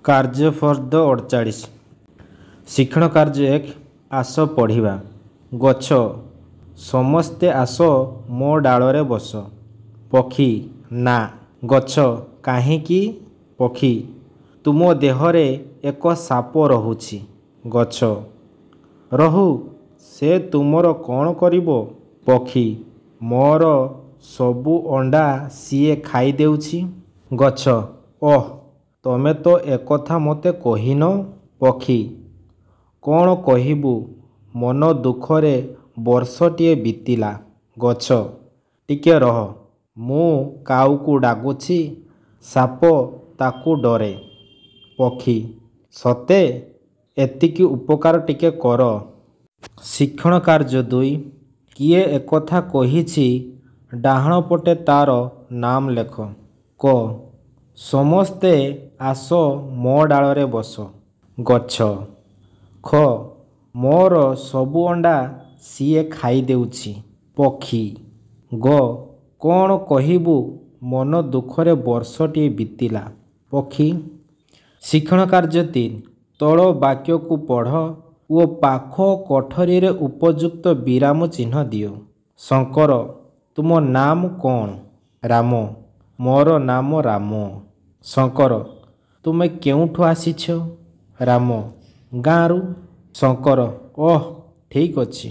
କାର୍ଯ୍ୟ ଫର୍ଦ୍ଦ 48 ଶିକ୍ଷଣ କାର୍ଯ୍ୟ 1 ଆସ ପଢ଼ିବା। ଗଛ ସମସ୍ତେ ଆସ ମୋ ଡାଳରେ ବସ। ପକ୍ଷୀ ନା। ଗଛ କାହିଁକି? ପକ୍ଷୀ ତୁମ ଦେହରେ ଏକ ସାପ ରହୁଛି। ଗଛ ରହୁ, ସେ ତୁମର କ'ଣ କରିବ? ପକ୍ଷୀ ମୋର ସବୁ ଅଣ୍ଡା ସିଏ ଖାଇଦେଉଛି। ଗଛ ଓଃ, ତମେ ତ ଏକଥା ମୋତେ କହିନ। ପକ୍ଷୀ କ'ଣ କହିବୁ, ମନ ଦୁଃଖରେ ବର୍ଷଟିଏ ବିତିଲା। ଗଛ ଟିକେ ରହ, ମୁଁ କାଉକୁ ଡାକୁଛି, ସାପ ତାକୁ ଡରେ। ପକ୍ଷୀ ସତେ? ଏତିକି ଉପକାର ଟିକେ କର। ଶିକ୍ଷଣ କାର୍ଯ୍ୟ 2 କିଏ ଏକଥା କହିଛି, ଡାହାଣ ପଟେ ତା'ର ନାମ ଲେଖ। କ ସମସ୍ତେ ଆସ ମୋ ଡାଳରେ ବସ। ଗଛ ଖ ମୋର ସବୁ ଅଣ୍ଡା ସିଏ ଖାଇଦେଉଛି। ପକ୍ଷୀ ଗ କ'ଣ କହିବୁ, ମନ ଦୁଃଖରେ ବର୍ଷଟିଏ ବିତିଲା। ପକ୍ଷୀ ଶିକ୍ଷଣ କାର୍ଯ୍ୟ 3 ତଳ ବାକ୍ୟକୁ ପଢ଼ ଓ ପାଖ କୋଠରୀରେ ଉପଯୁକ୍ତ ବିରାମ ଚିହ୍ନ ଦିଅ। ଶଙ୍କର ତୁମ ନାମ କ'ଣ? ରାମ ମୋର ନାମ ରାମ। ଶଙ୍କର ତୁମେ କେଉଁଠୁ ଆସିଛ? ରାମ ଗାଁରୁ। ଶଙ୍କର ଓଃ, ଠିକ୍ ଅଛି।